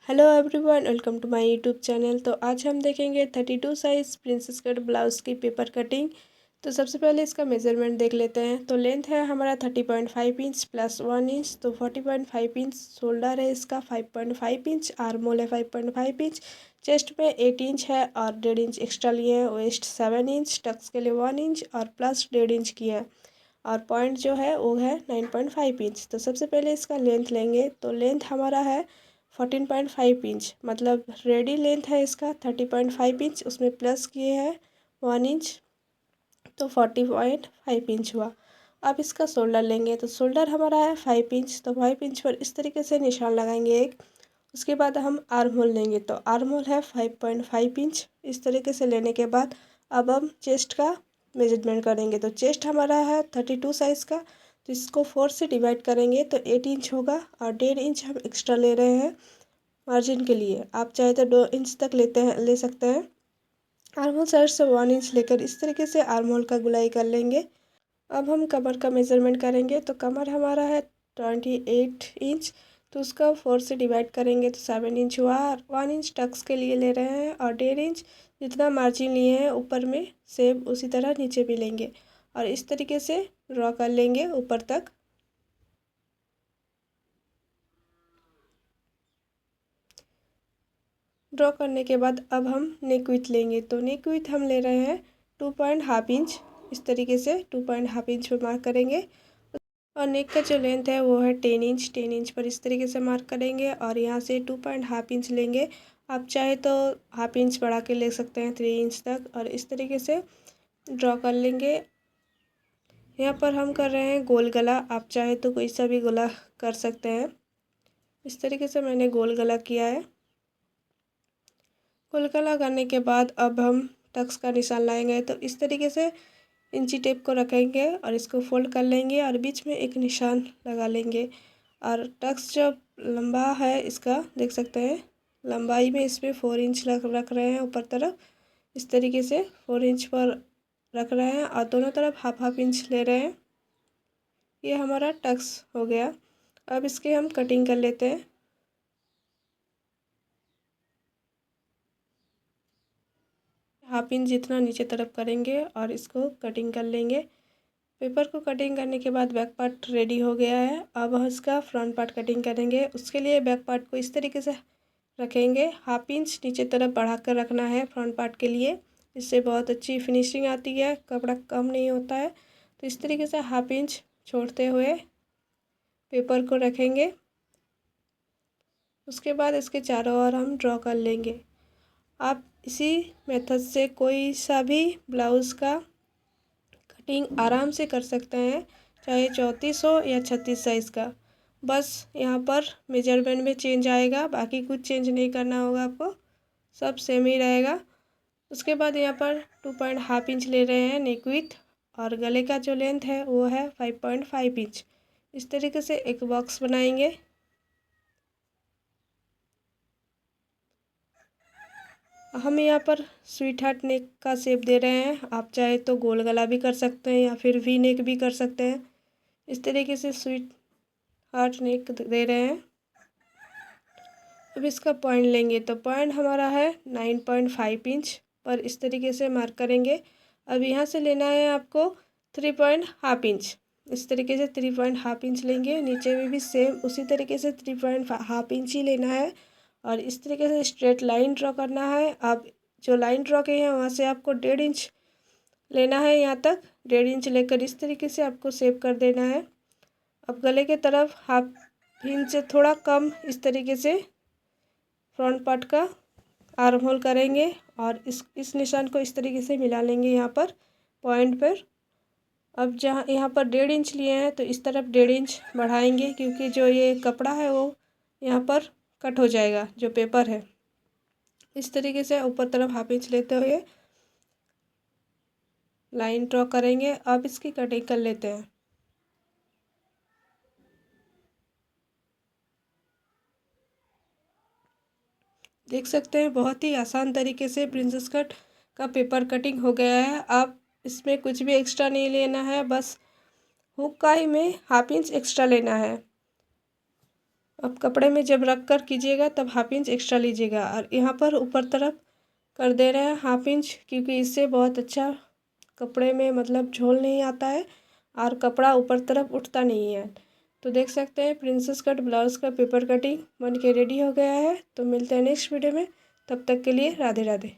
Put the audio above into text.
Hello everyone, welcome to my YouTube channel. तो आज हम देखेंगे 32 साइज़ प्रिंसेस कट ब्लाउज़ की पेपर कटिंग। तो सबसे पहले इसका मेज़रमेंट देख लेते हैं। तो लेंथ है हमारा 30.5 इंच प्लस 1 इंच, तो 40.5 इंच। शोल्डर है इसका 5.5 इंच, आर्म होल है 5.5 इंच, चेस्ट में 8 इंच है और 1.5 इंच एक्स्ट्रा लिए हैं। वेस्ट 7 इंच, टक्स के लिए 1 इंच और प्लस 1.5 इंच की है। और पॉइंट जो है वो है 9.5 इंच। तो सबसे पहले इसका लेंथ लेंगे। तो लेंथ हमारा है 14.5 इंच, मतलब रेडी लेंथ है इसका 30.5 इंच, उसमें प्लस किए हैं 1 इंच, तो 40.5 इंच हुआ। अब इसका शोल्डर लेंगे। तो शोल्डर हमारा है 5 इंच, तो 5 इंच पर इस तरीके से निशान लगाएंगे एक। उसके बाद हम आर्म होल लेंगे। तो आर्म होल है 5.5 इंच। इस तरीके से लेने के बाद अब हम चेस्ट का मेजरमेंट करेंगे। तो चेस्ट हमारा है 32 साइज़ का, तो इसको 4 से डिवाइड करेंगे तो 8 इंच होगा और 1.5 इंच हम एक्स्ट्रा ले रहे हैं मार्जिन के लिए। आप चाहे तो 2 इंच तक ले सकते हैं। आर्म होल साइड से 1 इंच लेकर इस तरीके से आर्म होल का गुलाई कर लेंगे। अब हम कमर का मेज़रमेंट करेंगे। तो कमर हमारा है 28 इंच, तो उसका 4 से डिवाइड करेंगे तो 7 इंच हुआ। 1 इंच टक्स के लिए ले रहे हैं और 1.5 इंच जितना मार्जिन लिए हैं ऊपर में सेम उसी तरह नीचे भी लेंगे और इस तरीके से ड्रॉ कर लेंगे ऊपर तक। ड्रॉ करने के बाद अब हम नेक विथ लेंगे। तो नेक विथ हम ले रहे हैं 2.5 इंच। इस तरीके से 2.5 इंच पर मार्क करेंगे और नेक का जो लेंथ है वो है 10 इंच। 10 इंच पर इस तरीके से मार्क करेंगे और यहाँ से 2.5 इंच लेंगे। आप चाहे तो हाफ इंच बढ़ा के ले सकते हैं 3 इंच तक और इस तरीके से ड्रॉ कर लेंगे। यहाँ पर हम कर रहे हैं गोल गला, आप चाहे तो कोई सा भी गला कर सकते हैं। इस तरीके से मैंने गोल गला किया है। गोल गला करने के बाद अब हम टक्स का निशान लाएंगे। तो इस तरीके से इंची टेप को रखेंगे और इसको फोल्ड कर लेंगे और बीच में एक निशान लगा लेंगे। और टक्स जो लंबा है इसका देख सकते हैं, लंबाई में इसमें 4 इंच रख रहे हैं ऊपर तरफ। इस तरीके से 4 इंच पर रख रहे हैं और दोनों तरफ हाफ हाफ इंच ले रहे हैं। ये हमारा टक्स हो गया। अब इसके हम कटिंग कर लेते हैं। हाफ इंच जितना नीचे तरफ करेंगे और इसको कटिंग कर लेंगे। पेपर को कटिंग करने के बाद बैक पार्ट रेडी हो गया है। अब हम इसका फ्रंट पार्ट कटिंग करेंगे। उसके लिए बैक पार्ट को इस तरीके से रखेंगे, हाफ इंच नीचे तरफ बढ़ा कर रखना है फ्रंट पार्ट के लिए। इससे बहुत अच्छी फिनिशिंग आती है, कपड़ा कम नहीं होता है। तो इस तरीके से हाफ इंच छोड़ते हुए पेपर को रखेंगे। उसके बाद इसके चारों ओर हम ड्रॉ कर लेंगे। आप इसी मेथड से कोई सा भी ब्लाउज़ का कटिंग आराम से कर सकते हैं, चाहे 34 हो या 36 साइज़ का। बस यहाँ पर मेजरमेंट में चेंज आएगा, बाकी कुछ चेंज नहीं करना होगा आपको, सब सेम ही रहेगा। उसके बाद यहाँ पर 2.5 इंच ले रहे हैं नेक विथ और गले का जो लेंथ है वो है 5.5 इंच। इस तरीके से एक बॉक्स बनाएंगे। हम यहाँ पर स्वीट हार्ट नेक का शेप दे रहे हैं। आप चाहे तो गोल गला भी कर सकते हैं या फिर वी नेक भी कर सकते हैं। इस तरीके से स्वीट हार्ट नेक दे रहे हैं। अब इसका पॉइंट लेंगे। तो पॉइंट हमारा है 9.5 इंच पर इस तरीके से मार्क करेंगे। अब यहाँ से लेना है आपको 3.5 इंच। इस तरीके से 3.5 इंच लेंगे। नीचे में भी सेम उसी तरीके से 3.5 इंच ही लेना है और इस तरीके से स्ट्रेट लाइन ड्रॉ करना है। आप जो लाइन ड्रॉ किए हैं वहाँ से आपको 1.5 इंच लेना है, यहाँ तक 1.5 इंच लेकर इस तरीके से आपको सेव कर देना है। अब गले के तरफ हाफ इंच से थोड़ा कम इस तरीके से फ्रंट पार्ट का आर्म होल करेंगे और इस निशान को इस तरीके से मिला लेंगे यहाँ पर पॉइंट पर। अब जहाँ यहाँ पर 1.5 इंच लिए हैं तो इस तरफ 1.5 इंच बढ़ाएंगे, क्योंकि जो ये कपड़ा है वो यहाँ पर कट हो जाएगा जो पेपर है। इस तरीके से ऊपर तरफ हाफ इंच लेते हुए लाइन ड्रॉ करेंगे। अब इसकी कटिंग कर लेते हैं। देख सकते हैं बहुत ही आसान तरीके से प्रिंसेस कट का पेपर कटिंग हो गया है। आप इसमें कुछ भी एक्स्ट्रा नहीं लेना है, बस हुक काई में हाफ इंच एक्स्ट्रा लेना है। अब कपड़े में जब रख कर कीजिएगा तब हाफ इंच एक्स्ट्रा लीजिएगा और यहाँ पर ऊपर तरफ कर दे रहे हैं हाफ इंच, क्योंकि इससे बहुत अच्छा कपड़े में मतलब झोल नहीं आता है और कपड़ा ऊपर तरफ उठता नहीं है। तो देख सकते हैं प्रिंसेस कट ब्लाउज़ का पेपर कटिंग बन के रेडी हो गया है। तो मिलते हैं नेक्स्ट वीडियो में, तब तक के लिए राधे राधे।